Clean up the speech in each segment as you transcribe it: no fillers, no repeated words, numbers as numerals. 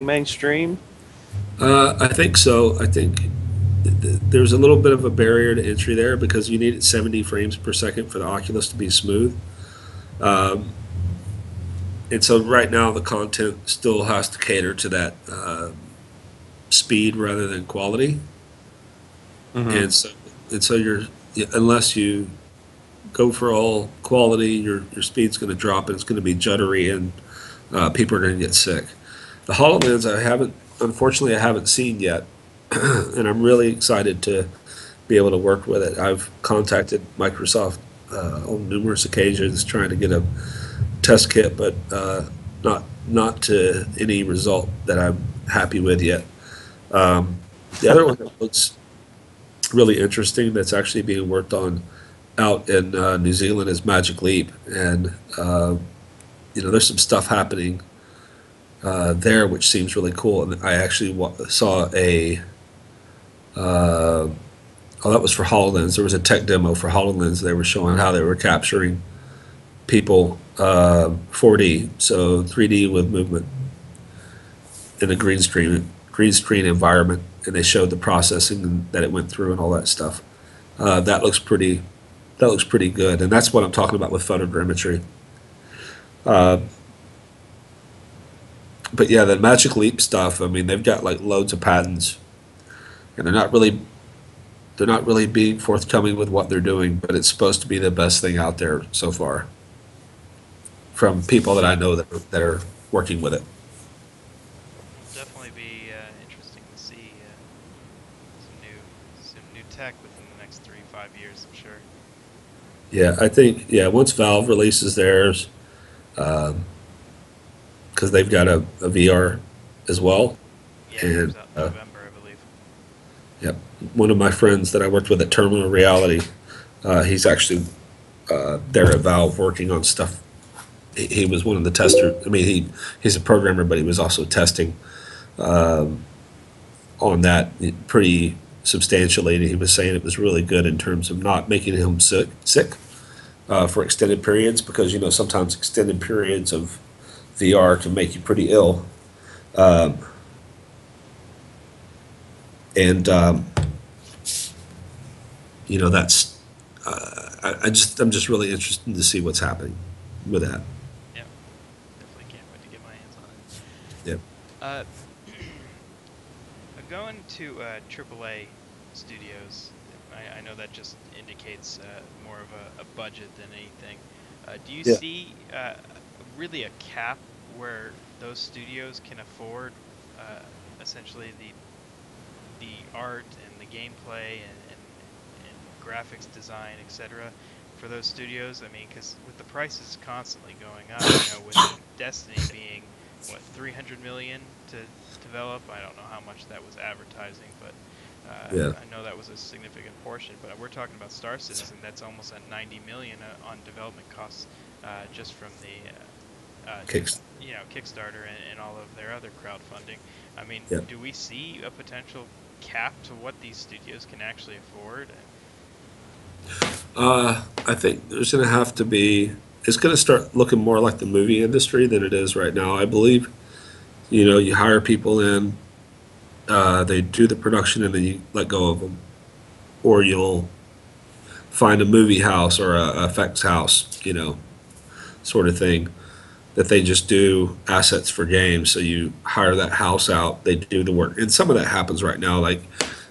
mainstream? I think so. I think there's a little bit of a barrier to entry there because you need 70 frames per second for the Oculus to be smooth. Um, and so right now the content still has to cater to that speed rather than quality. Hmm. And so you're unless you go for all quality, your speed's going to drop and it's going to be juddery and people are going to get sick. The HoloLens unfortunately, I haven't seen yet, and I'm really excited to be able to work with it. I've contacted Microsoft on numerous occasions trying to get a test kit, but not to any result that I'm happy with yet. Um, the other one that looks really interesting that's actually being worked on out in New Zealand is Magic Leap, and there's some stuff happening there which seems really cool. And I actually saw a oh, that was for HoloLens. There was a tech demo for HoloLens. They were showing how they were capturing people 4D, so 3D with movement in a green screen environment, and they showed the processing that it went through and all that stuff. That looks pretty. That looks pretty good, and that's what I'm talking about with photogrammetry. Uh, but yeah, the Magic Leap stuff. I mean, they've got like loads of patents, and they're not really being forthcoming with what they're doing. But it's supposed to be the best thing out there so far from people that I know that are working with it. It'll definitely be interesting to see some new tech within the next 3 to 5 years, I'm sure. Yeah, I think once Valve releases theirs, because they've got a VR as well, Yeah, it and comes out in November, I believe. yep, one of my friends that I worked with at Terminal Reality, he's actually there at Valve working on stuff. He was one of the testers. I mean, he's a programmer, but he was also testing on that pretty substantially. And he was saying it was really good in terms of not making him sick for extended periods because sometimes extended periods of VR can make you pretty ill. Um, and that's I'm just really interested to see what's happening with that. Yeah, definitely can't wait to get my hands on it. Yeah. Uh, Going to AAA studios, I know that just indicates more of a budget than anything. Do you Yeah. see really a cap where those studios can afford uh, essentially the art and the gameplay and graphics design, etc. for those studios? I mean, because with the prices constantly going up, with Destiny being what 300 million to develop. I don't know how much that was advertising, but Yeah. I know that was a significant portion. But we're talking about Star Citizen, that's almost at 90 million on development costs just from the Kicks. Kickstarter and all of their other crowdfunding. I mean, Yeah. do we see a potential cap to what these studios can actually afford? I think there's going to have to be. It's going to start looking more like the movie industry than it is right now. I believe. You hire people in, they do the production, and then you let go of them, or you'll find a movie house or a effects house, sort of thing that they just do assets for games. So you hire that house out, they do the work, and some of that happens right now. Like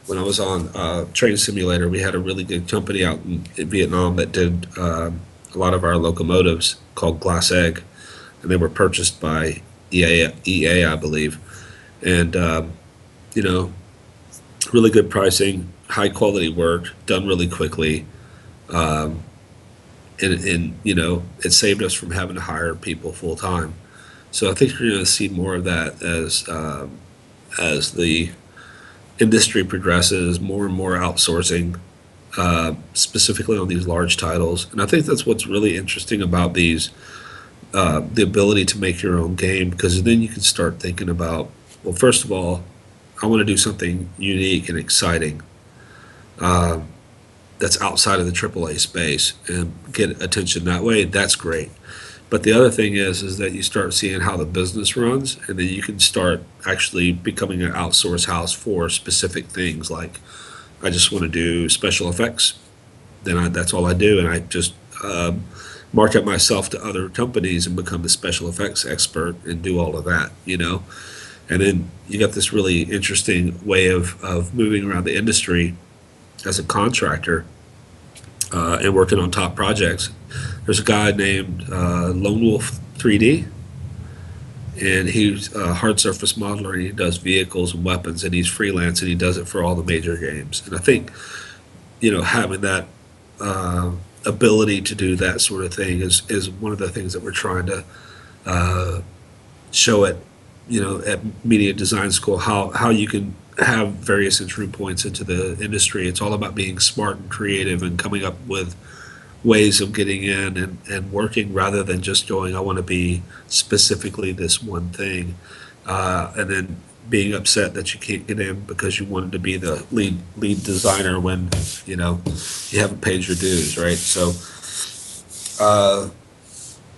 when I was on Train Simulator, we had a really good company out in Vietnam that did a lot of our locomotives called Glass Egg, and they were purchased by EA, I believe, and you know, really good pricing, high quality work, done really quickly, um, and it saved us from having to hire people full time. So I think you're going to see more of that as the industry progresses, more and more outsourcing, specifically on these large titles. And I think that's what's really interesting about these, the ability to make your own game, because then you can start thinking about, well, first of all, I want to do something unique and exciting that's outside of the AAA space and get attention that way. That's great. But the other thing is that you start seeing how the business runs, and then you can start actually becoming an outsource house for specific things. Like, I just want to do special effects, then that's all I do, and I just market myself to other companies and become the special effects expert and do all of that, you know. And then you got this really interesting way of moving around the industry as a contractor and working on top projects. There's a guy named Lone Wolf 3D, and he's a hard surface modeler, and he does vehicles and weapons, and he's freelance, and he does it for all the major games. And I think, you know, having that ability to do that sort of thing is one of the things that we're trying to show at, you know, at Media Design School, how you can have various entry points into the industry. It's all about being smart and creative and coming up with ways of getting in and working, rather than just going, I want to be specifically this one thing, and then being upset that you can't get in because you wanted to be the lead designer when, you know, you haven't paid your dues, right? So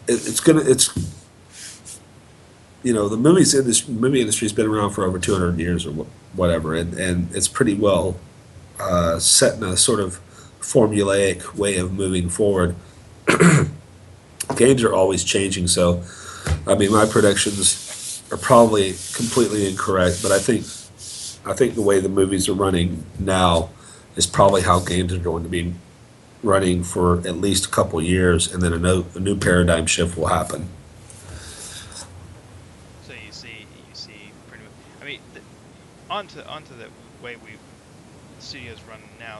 it's you know, the movie industry's been around for over 200 years or whatever, and it's pretty well set in a sort of formulaic way of moving forward. Games are always changing, so I mean, my predictions are probably completely incorrect, but I think the way the movies are running now is probably how games are going to be running for at least a couple years, and then a new paradigm shift will happen. So you see pretty much. I mean, onto the way studios run now.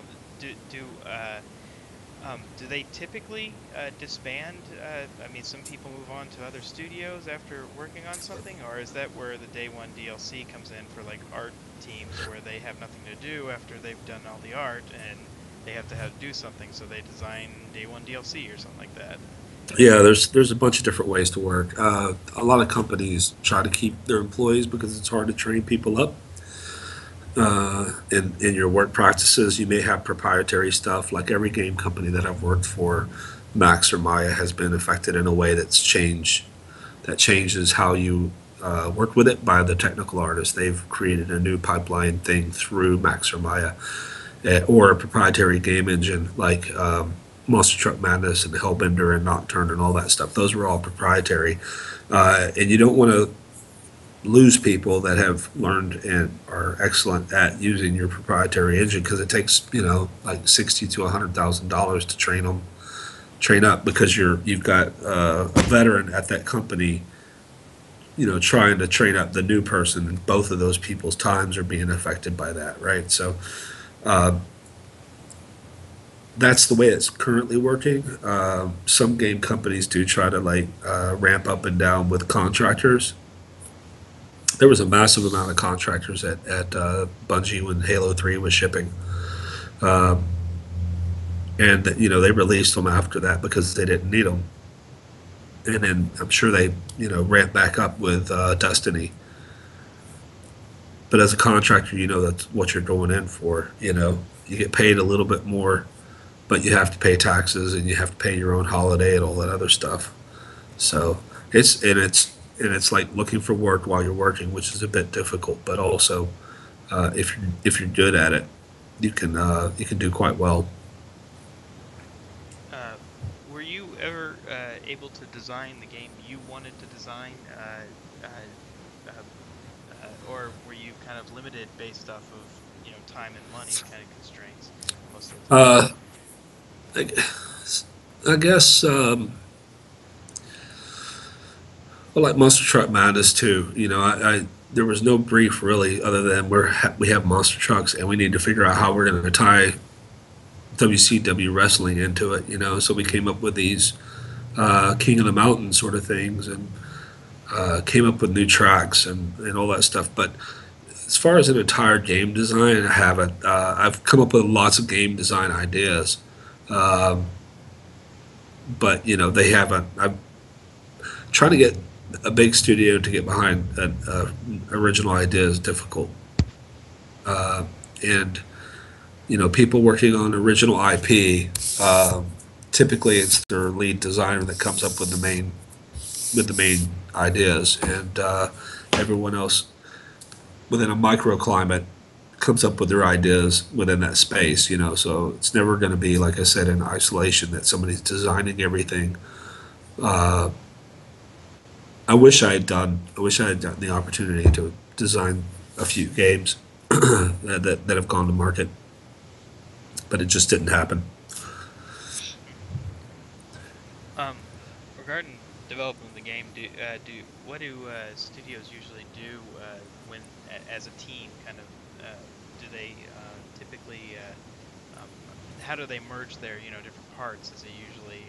Do they typically disband? I mean, some people move on to other studios after working on something, or is that where the day one DLC comes in for like art teams, where they have nothing to do after they've done all the art and they have to do something, so they design day one DLC or something like that? Yeah, there's a bunch of different ways to work. A lot of companies try to keep their employees because it's hard to train people up. In your work practices, you may have proprietary stuff. Like every game company that I've worked for, Max or Maya has been affected in a way that changes how you work with it by the technical artists. They've created a new pipeline thing through Max or Maya, or a proprietary game engine like Monster Truck Madness and Hellbender and Nocturne and all that stuff. Those were all proprietary, and you don't want to lose people that have learned and are excellent at using your proprietary engine, because it takes, you know, like $60,000 to $100,000 to train up, because you've got a veteran at that company, you know, trying to train up the new person, and both of those people's times are being affected by that, right? So that's the way it's currently working. Some game companies do try to like ramp up and down with contractors. There was a massive amount of contractors at Bungie when Halo 3 was shipping. And, you know, they released them after that because they didn't need them. And then I'm sure they, you know, ramped back up with Destiny. But as a contractor, you know that's what you're going in for. You know, you get paid a little bit more, but you have to pay taxes and you have to pay your own holiday and all that other stuff. So it's like looking for work while you're working, which is a bit difficult. But also, if you're good at it, you can do quite well. Were you ever able to design the game you wanted to design, or were you kind of limited based off of, you know, time and money kind of constraints most of the time? I guess. Well, like Monster Truck Madness too. You know, I there was no brief really, other than we have monster trucks and we need to figure out how we're going to tie WCW wrestling into it. You know, so we came up with these King of the Mountain sort of things, and came up with new tracks and all that stuff. But as far as an entire game design, I haven't. I've come up with lots of game design ideas, but you know, they haven't. I'm trying to get a big studio to get behind an original idea is difficult, and you know, people working on original IP, typically it's their lead designer that comes up with the main with the main ideas, and everyone else within a microclimate comes up with their ideas within that space, you know. So it's never going to be, like I said, in isolation that somebody's designing everything. Uh, I wish I had gotten the opportunity to design a few games that have gone to market, but it just didn't happen. Regarding developing the game, what do studios usually do when as a team? Kind of, do they typically how do they merge their different parts? Is it usually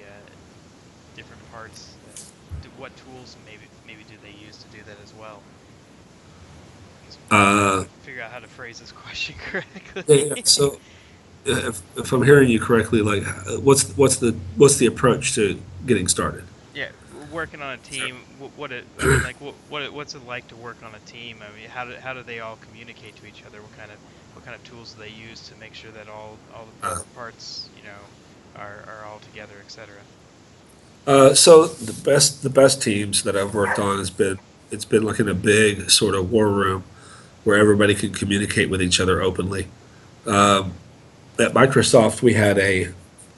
different parts? What tools maybe do they use to do that as well? Figure out how to phrase this question correctly. Yeah, so if I'm hearing you correctly, like what's the approach to getting started? Yeah, working on a team. I mean, like what's it like to work on a team? I mean, how do they all communicate to each other? What kind of tools do they use to make sure that all the parts are all together, etc. So the best teams that I've worked on has been it's been like in a big sort of war room where everybody can communicate with each other openly. Um, at Microsoft, we had a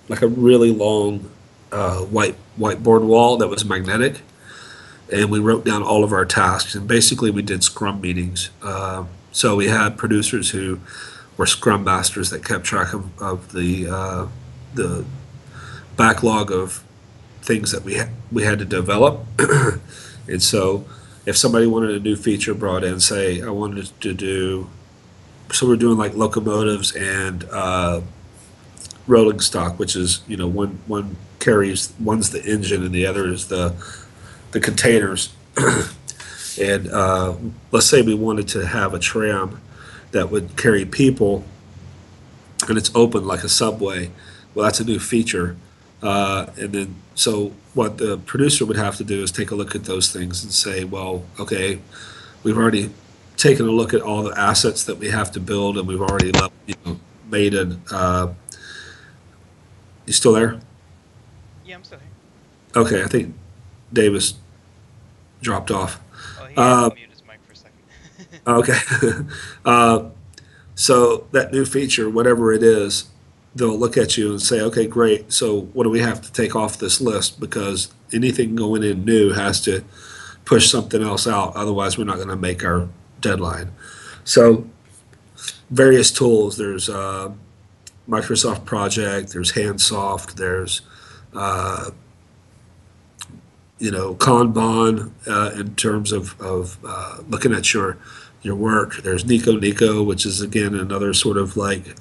like a really long whiteboard wall that was magnetic, and we wrote down all of our tasks. And basically, we did Scrum meetings. So we had producers who were Scrum masters that kept track of the backlog of things that we had to develop. And so if somebody wanted a new feature brought in, say I wanted to do, so we're doing like locomotives and rolling stock, which is one carries, one's the engine and the other is the containers. And let's say we wanted to have a tram that would carry people and it's open like a subway. Well, that's a new feature. And then, so what the producer would have to do is take a look at those things and say, well, okay, we've already taken a look at all the assets that we have to build, and we've already made an. You still there? Yeah, I'm still here. Okay, I think Davis dropped off. Oh, he had to mute his mic for a second. Okay. So that new feature, whatever it is, they'll look at you and say, okay, great. So what do we have to take off this list? Because anything going in new has to push something else out. Otherwise, we're not going to make our deadline. So various tools. There's Microsoft Project. There's HandSoft. There's Kanban in terms of looking at your work. There's Nico, which is again another sort of like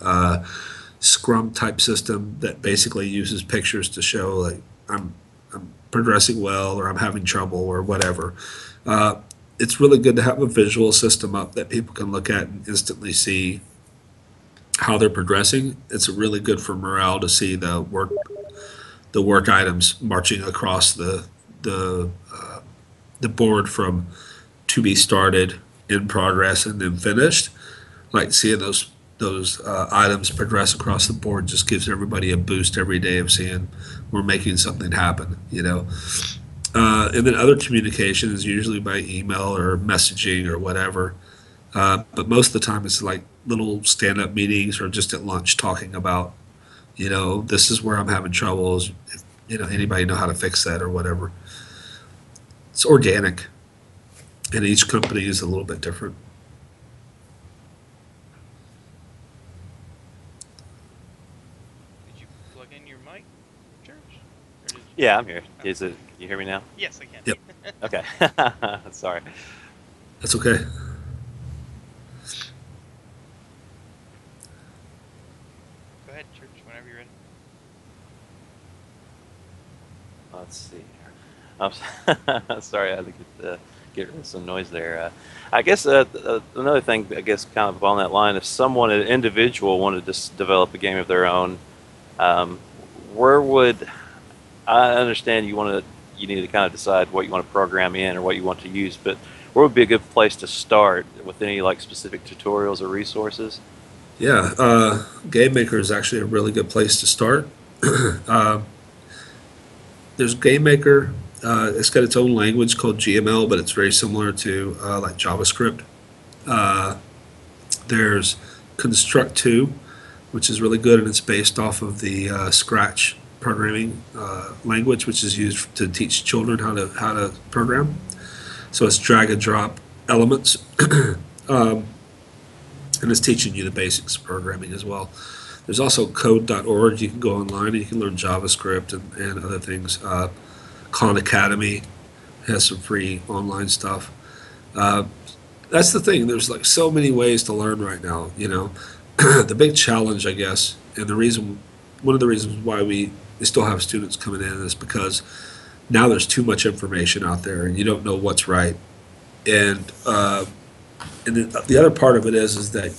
Scrum type system that basically uses pictures to show like I'm progressing well or I'm having trouble or whatever. It's really good to have a visual system up that people can look at and instantly see how they're progressing. It's really good for morale to see the work items marching across the board from to be started, in progress, and then finished. Like seeing those items progress across the board just gives everybody a boost every day of seeing we're making something happen, and then other communication is usually by email or messaging or whatever. But most of the time it's like little stand-up meetings or just at lunch talking about, this is where I'm having troubles. If, anybody know how to fix that or whatever. It's organic, and each company is a little bit different. Did you plug in your mic, George? Or did you... Yeah, I'm here. Is it? You hear me now? Yes, I can. Yep. Okay. Sorry. That's okay. Go ahead, Church, whenever you're ready. Let's see here. Sorry, I had to get rid of some noise there. I guess another thing, I guess, kind of along that line, if someone, an individual, wanted to develop a game of their own, where would I understand you need to kind of decide what you want to program in or what you want to use, but where would be a good place to start with any like specific tutorials or resources? Yeah, Game Maker is actually a really good place to start. There's Game Maker, It's got its own language called GML, but it's very similar to like JavaScript. Uh, there's Construct 2, which is really good, and it's based off of the Scratch programming language, which is used to teach children how to program. So it's drag and drop elements, um, and it's teaching you the basics of programming as well. There's also code.org. You can go online and you can learn JavaScript and other things. Khan Academy has some free online stuff. Uh, that's the thing. There's like so many ways to learn right now. The big challenge, I guess, and one of the reasons why we still have students coming in is because now there's too much information out there, and you don't know what's right. And the other part of it is that,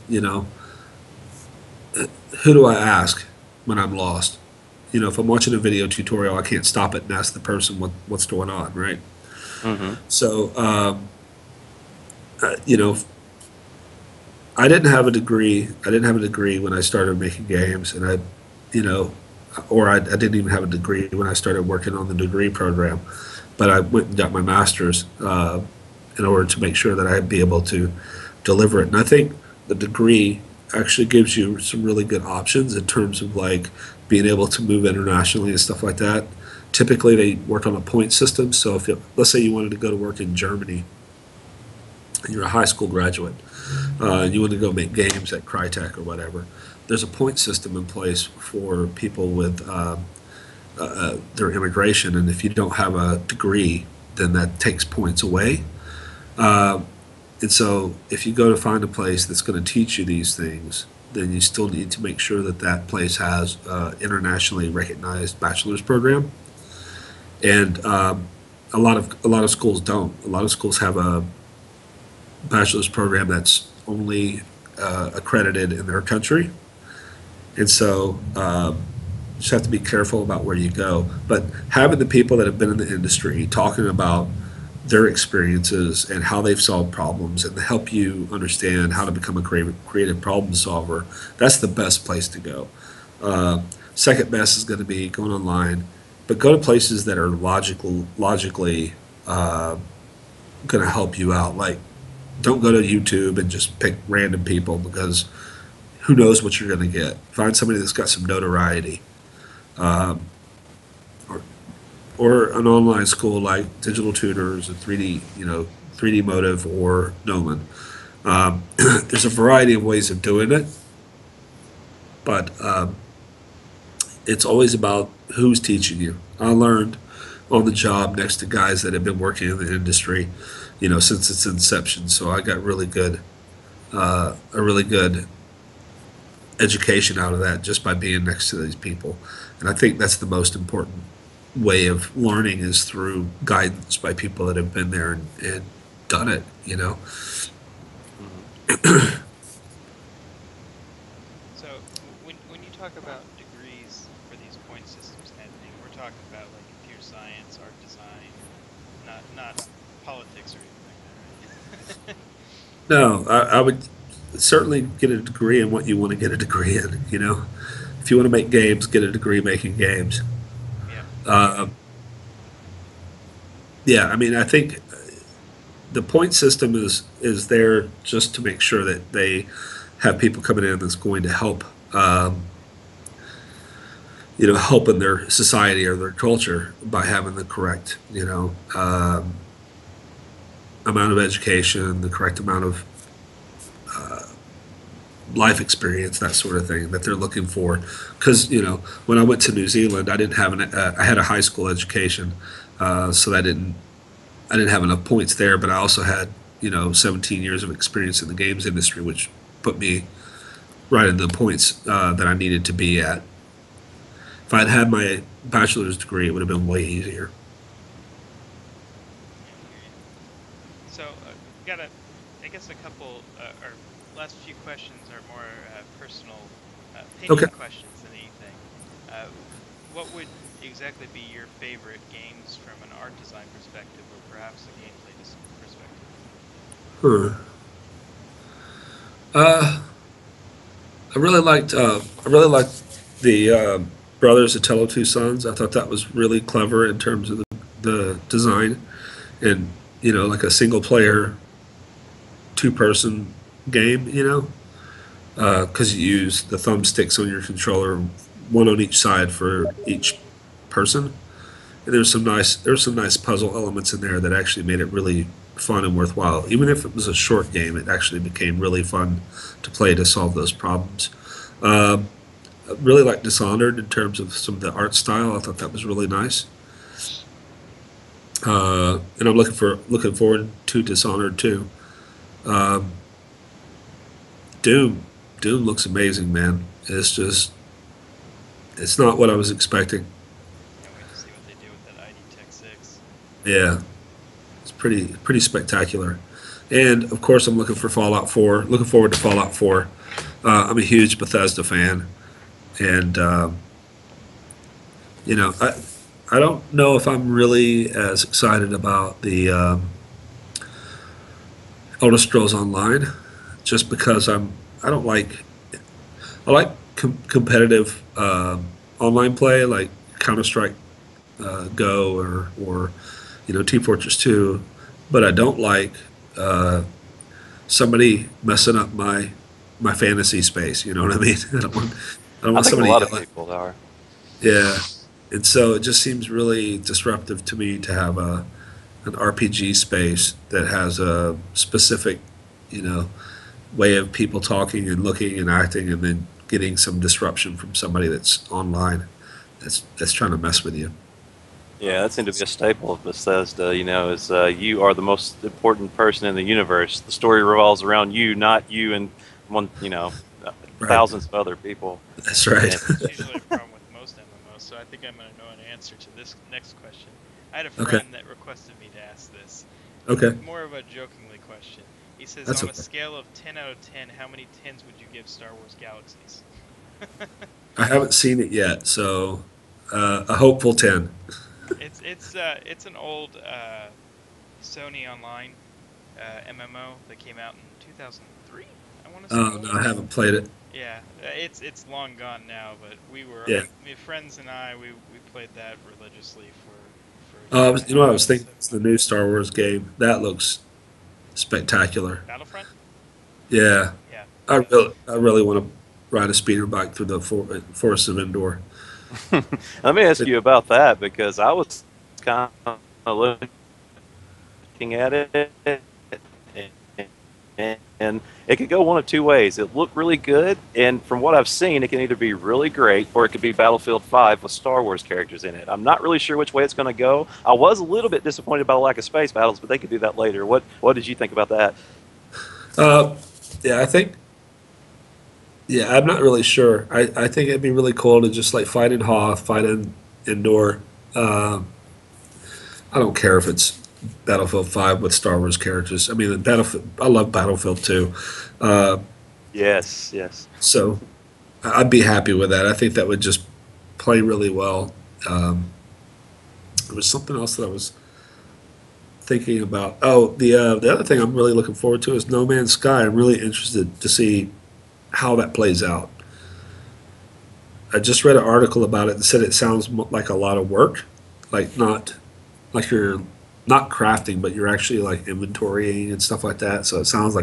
you know, who do I ask when I'm lost? If I'm watching a video tutorial, I can't stop it and ask the person what's going on, right? Mm-hmm. So, you know, I didn't have a degree. I didn't have a degree when I started making games, and you know, I didn't even have a degree when I started working on the degree program. But I went and got my master's in order to make sure that I'd be able to deliver it. And I think the degree actually gives you some really good options in terms of like being able to move internationally and stuff like that. Typically, they work on a point system. So let's say you wanted to go to work in Germany, and you're a high school graduate, and you want to go make games at Crytek or whatever. There's a point system in place for people with their immigration, and if you don't have a degree, then that takes points away. And so if you go to find a place that's going to teach you these things, then you still need to make sure that that place has internationally recognized bachelor's program. And a lot of schools don't. A lot of schools have a bachelor's program that's only accredited in their country, and so you just have to be careful about where you go. But having the people that have been in the industry talking about their experiences and how they've solved problems and help you understand how to become a creative problem solver, that's the best place to go. Second best is going to be going online, but go to places that are logically going to help you out. Like, don't go to YouTube and just pick random people, because who knows what you're going to get. Find somebody that's got some notoriety. Um, or an online school like Digital Tutors and 3D Motive or Noman. There's a variety of ways of doing it, but it's always about who's teaching you. I learned on the job next to guys that have been working in the industry, since its inception. So I got a really good education out of that just by being next to these people. And I think that's the most important way of learning, is through guidance by people that have been there and done it. Mm-hmm. So when you talk about degrees for these point systems kind of thing, we're talking about like computer science, art design, not politics or anything like that, right? No, I would certainly get a degree in what you want to get a degree in. If you want to make games, get a degree making games. Yeah. Yeah, I mean, I think the point system is there just to make sure that they have people coming in that's going to help, help in their society or their culture by having the correct, amount of education, the correct amount of life experience, that sort of thing that they're looking for. Because when I went to New Zealand, I didn't have I had a high school education, so I didn't have enough points there. But I also had 17 years of experience in the games industry, which put me right in the points that I needed to be at. If I'd had my bachelor's degree, it would have been way easier. So got I guess a couple, or last few questions are more personal opinion Okay. questions than anything. What would exactly be your favorite games from an art design perspective, or perhaps a gameplay perspective? Huh. Uh, I really liked the BrothersAtello Two Sons. I thought that was really clever in terms of the design, and like a single player, two-person game. Because you use the thumbsticks on your controller, one on each side for each person. And there's some nice puzzle elements in there that actually made it really fun and worthwhile. Even if it was a short game, it actually became really fun to play to solve those problems. Um, I really like Dishonored in terms of some of the art style. I thought that was really nice. And I'm looking forward to Dishonored too. Um, Doom, Doom looks amazing, man. It's not what I was expecting. Can't wait to see what they do with that ID Tech 6. Yeah, it's pretty spectacular. And of course, I'm looking for Fallout 4. Looking forward to Fallout 4. I'm a huge Bethesda fan, and I don't know if I'm really as excited about the Elder Scrolls Online, just because I don't like I like competitive online play like Counter Strike Go or Team Fortress 2, but I don't like uh, somebody messing up my fantasy space. You know what I mean? I don't I want think a somebody lot of yelling. people are. Yeah, and so it just seems really disruptive to me to have an RPG space that has a specific, you know, way of people talking and looking and acting, and then getting some disruption from somebody that's online that's trying to mess with you. Yeah, that seemed to be a staple of Bethesda. Is you are the most important person in the universe. The story revolves around you, not you and one, Right. thousands of other people. That's right. And That's usually a problem with most MMOs, so I think I'm going to know an answer to this next question. I had a Okay. friend that requested me to ask this. Okay. More of a jokingly question. He says, That's on a okay. scale of 10 out of 10, how many 10s would you give Star Wars Galaxies? I haven't seen it yet, so a hopeful 10. It's an old Sony Online MMO that came out in 2003. I want to say Oh it no, I was. haven't played it. Yeah, it's long gone now, but Yeah. my friends and I, we played that religiously for I years was, and I was years. thinking it's the new Star Wars game. That looks spectacular. Battlefront? Yeah, Yeah, yeah. I really want to ride a speeder bike through the forest of Endor. let me ask It, you about that because I was kind of looking at it, and it could go one of two ways. It looked really good, and from what I've seen, it can either be really great or it could be Battlefield 5 with Star Wars characters in it. I'm not really sure which way it's going to go. I was a little bit disappointed about the lack of space battles, but they could do that later. What did you think about that? uh, yeah, I think. Yeah, I'm not really sure. I think it'd be really cool to just like fight in Hoth, fight in Endor. Uh, I don't care if it's Battlefield 5 with Star Wars characters. I mean, the Battlefield. I love Battlefield 2. Uh, Yes, yes. so I'd be happy with that. I think that would just play really well. Um, there was something else that I was thinking about. Oh, the other thing I'm really looking forward to is No Man's Sky. I'm really interested to see how that plays out. I just read an article about it and said it sounds like a lot of work, like not like you're not crafting, but you're actually like inventorying and stuff like that. So it sounds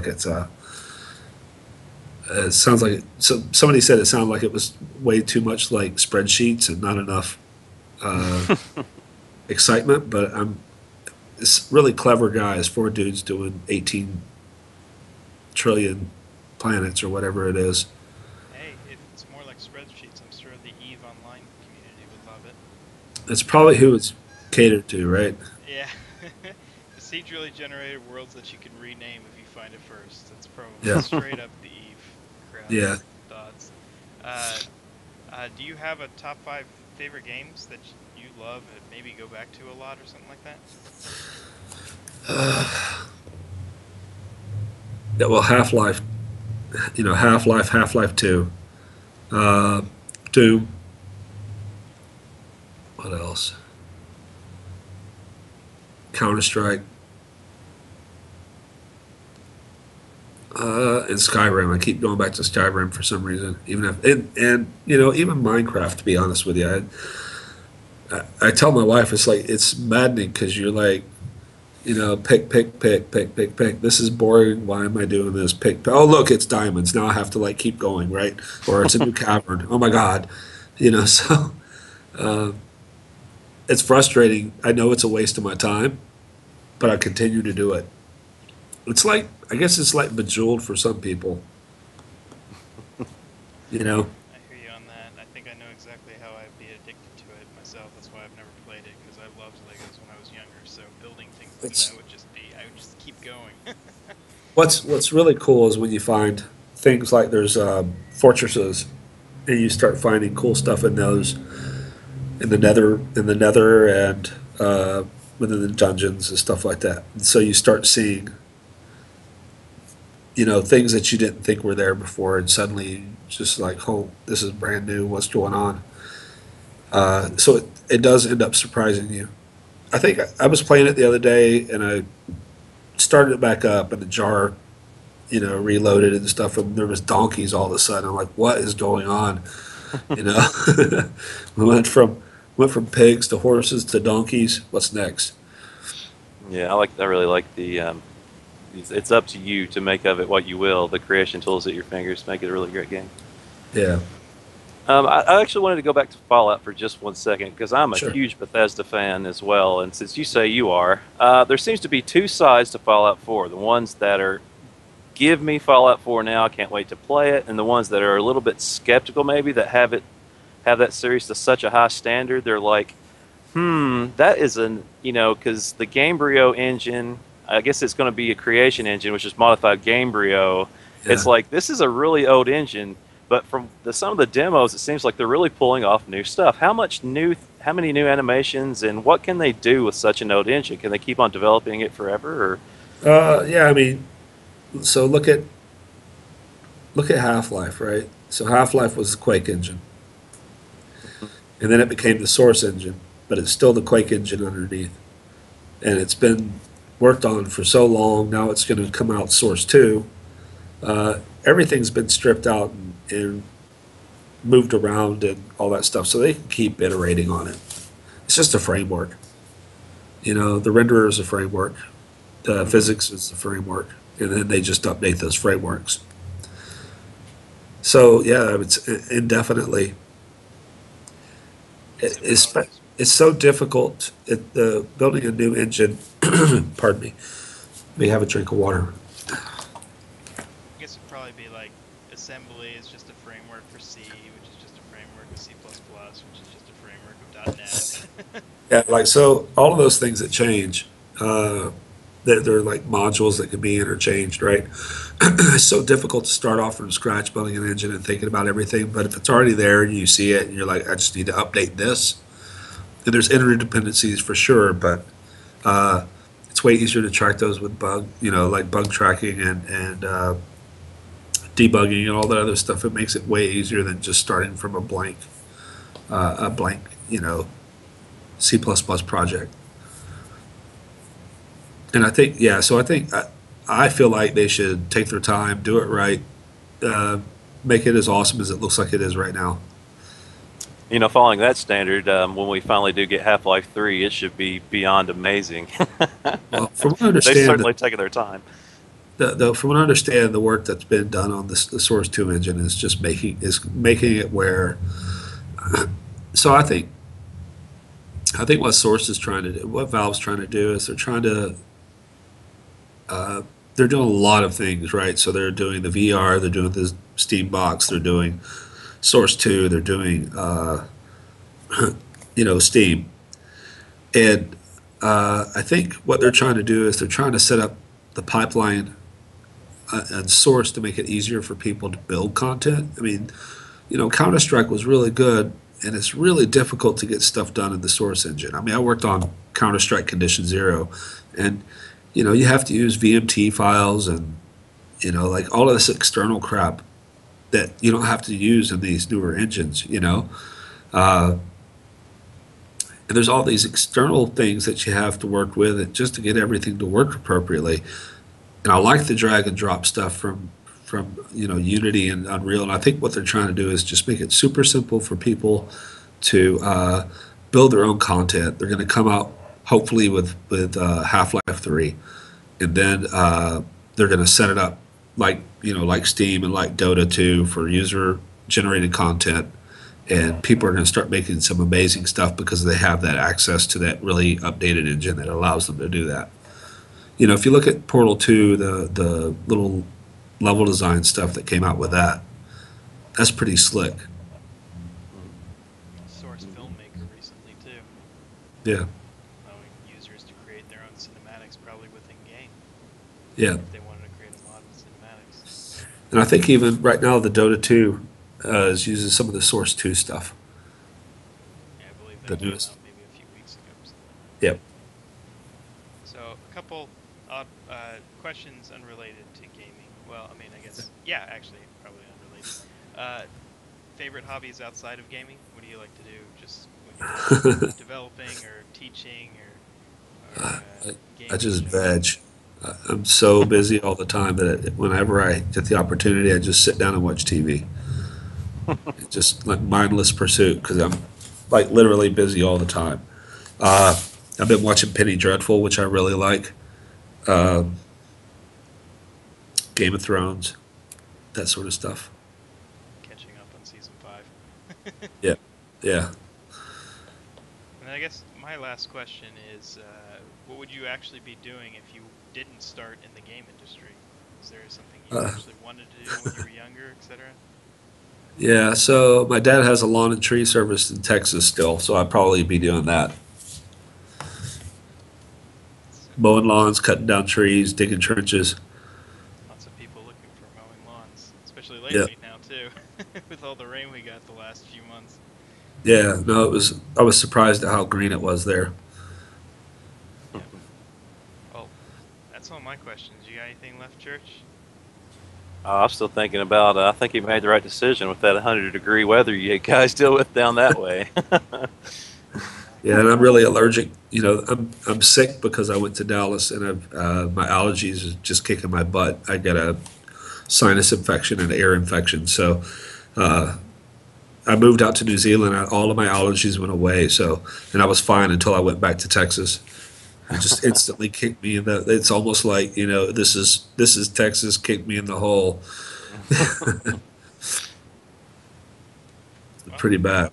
like so somebody said it sounded like it was way too much like spreadsheets and not enough uh, excitement. But it's really clever guys, four dudes doing 18 trillion planets or whatever it is. Hey, if it's more like spreadsheets, I'm sure the EVE Online community would love it. That's probably who it's catered to, right? Yeah. Procedurally generated worlds that you can rename if you find it first. That's probably Yeah, straight up the Eve yeah. crowd's thoughts. Uh, do you have a top five favorite games that you love and maybe go back to a lot or something like that? Yeah, well, Half-Life, Half-Life 2, uh, Doom. What else? Counter Strike, and Skyrim. I keep going back to Skyrim for some reason. Even if and even Minecraft. To be honest with you, I tell my wife it's like it's maddening because you're like, pick, pick, pick, pick, pick, pick. This is boring. Why am I doing this? Pick, pick. Oh, look, it's diamonds. Now I have to like keep going, right? Or it's a new cavern. Oh my God, So uh, it's frustrating. I know it's a waste of my time, but I continue to do it. It's like I guess it's like Bejeweled for some people. You know, I hear you on that. I think I know exactly how I'd be addicted to it myself. That's why I've never played it because I loved Legos when I was younger. So building things like it's that would just be, I would just keep going. what's really cool is when you find things like there's fortresses, and you start finding cool stuff in those in the nether and within the dungeons and stuff like that. And so you start seeing things that you didn't think were there before, and suddenly just like, oh, this is brand new. What's going on? So it does end up surprising you. I think I was playing it the other day, and I started it back up, and the jar, reloaded and stuff, and there was donkeys all of a sudden. I'm like, what is going on? You know, we went from pigs to horses to donkeys. What's next? Yeah, I really like the. It's up to you to make of it what you will. The creation tools at your fingers make it a really great game. Yeah, I actually wanted to go back to Fallout for just 1 second because I'm a sure. huge Bethesda fan as well. And since you say you are, there seems to be two sides to Fallout 4. The ones that are, give me Fallout 4 now, I can't wait to play it. And the ones that are a little bit skeptical maybe that have that series to such a high standard. They're like, that is because the Gamebryo engine, I guess it's going to be a creation engine, which is modified Gamebryo. Yeah. It's like, this is a really old engine. But from some of the demos, it seems like they're really pulling off new stuff. How many new animations, and what can they do with such an old engine? Can they keep on developing it forever? Or Yeah. I mean, so look at Half-Life, right? So Half-Life was the Quake engine, and then it became the Source engine, but it's still the Quake engine underneath, and it's been worked on for so long. Now it's going to come out Source 2. Everything's been stripped out and moved around and all that stuff, so they can keep iterating on it. It's just a framework. The renderer is a framework, the physics is the framework, and then they just update those frameworks. So yeah, it's indefinitely. So It's so difficult. Building a new engine. Pardon me. Let me have a drink of water. I guess it'd probably be like assembly is just a framework for C, which is just a framework of C++, which is just a framework of .NET. Yeah, like so, all of those things that change, they're like modules that can be interchanged, right? It's so difficult to start off from scratch building an engine and thinking about everything. But if it's already there and you see it and you're like, I just need to update this, and there's interdependencies for sure, but it's way easier to track those with like bug tracking and debugging and all that other stuff. It makes it way easier than just starting from a blank, C++ project. And I think, yeah, so I feel like they should take their time, do it right, uh, make it as awesome as it looks like it is right now. following that standard, when we finally do get Half-Life 3, it should be beyond amazing. Well, from what I They've understand, certainly taken their time. from what I understand, the work that's been done on the Source 2 engine is just making it where. So I think what Source is trying to do, what Valve's trying to do, is they're doing a lot of things, right? So they're doing the VR, they're doing the Steam box, they're doing Source 2, they're doing Steam, and I think what they're trying to do is they're trying to set up the pipeline and Source to make it easier for people to build content. I mean, Counter Strike was really good, and it's really difficult to get stuff done in the Source engine. I mean, I worked on Counter Strike Condition Zero, and you have to use VMT files and like all of this external crap that you don't have to use in these newer engines. And there's all these external things that you have to work with just to get everything to work appropriately. And I like the drag and drop stuff from Unity and Unreal. And I think what they're trying to do is just make it super simple for people to build their own content. They're going to come out hopefully with Half-Life 3, and then they're going to set it up like like Steam and like Dota 2 for user generated content, and people are going to start making some amazing stuff because they have that access to that really updated engine that allows them to do that. If you look at Portal 2, the little level design stuff that came out with that's pretty slick. Source Filmmaker recently too, Yeah, allowing users to create their own cinematics probably within game yeah. if they wanted to create a mod with cinematics. And I think even right now the Dota 2 is using some of the Source 2 stuff. Yeah, I believe The that came newest. out maybe a few weeks ago. Yep. So a couple odd questions unrelated to gaming. Well, I mean, I guess yeah, actually probably unrelated. Favorite hobbies outside of gaming? What do you like to do? Just when you're developing or teaching or I gaming just in general? veg. I'm so busy all the time that whenever I get the opportunity, I just sit down and watch TV. It's just like mindless pursuit because I'm like literally busy all the time. I've been watching Penny Dreadful, which I really like. Um, Game of Thrones, that sort of stuff. Catching up on season 5. Yeah, yeah. And I guess my last question is, what would you actually be doing if you didn't start in the game industry? Is there something you Uh, actually wanted to do when you were younger, etc.? yeah, so my dad has a lawn and tree service in Texas still, so I'd probably be doing that. So Mowing lawns, cutting down trees, digging trenches. lots of people looking for mowing lawns, especially Yeah, lately now too, with all the rain we got the last few months. yeah, no, I was surprised at how green it was there. Yeah. Well, that's all my questions. You got anything left, Church? I'm still thinking about. I think you made the right decision with that 100-degree weather you guys deal with down that way. Yeah, and I'm really allergic. I'm sick because I went to Dallas and my allergies is just kicking my butt. I got a sinus infection and ear infection, so uh, I moved out to New Zealand. All of my allergies went away. And I was fine until I went back to Texas. It just instantly kicked me in the. It's almost like this is Texas kicked me in the hole. Well, Pretty bad.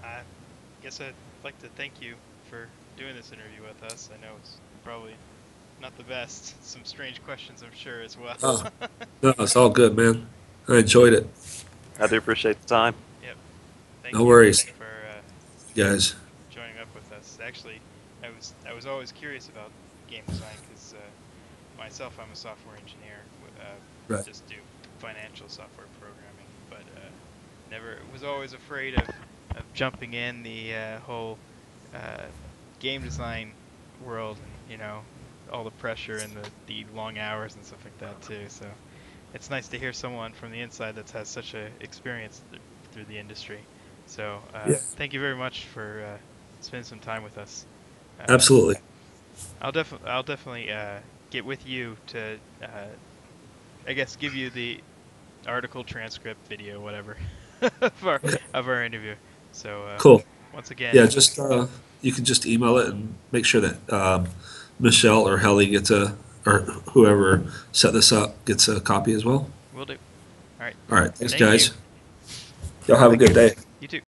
I guess I'd like to thank you for doing this interview with us. I know it's probably not the best. Some strange questions, I'm sure, as well. Oh, no, it's all good, man. I enjoyed it. I do appreciate the time. Yep. No Thank you worries, for guys. joining up with us. Actually, I was always curious about game design because myself, I'm a software engineer. Right. Just do financial software programming, but never was always afraid of jumping in the whole uh, game design world. And, all the pressure and the long hours and stuff like that too. So it's nice to hear someone from the inside that's has such a experience through the industry. So Yeah, thank you very much for spending some time with us. Uh, absolutely. I'll definitely get with you to I guess give you the article, transcript, video, whatever of our Okay, of our interview. So cool. once Yeah, again, just you can just email it and make sure that Michelle or Helly or whoever set this up gets a copy as well. we'll do. All right. All right, thanks, Thank you. guys. Y'all have a good day. You too.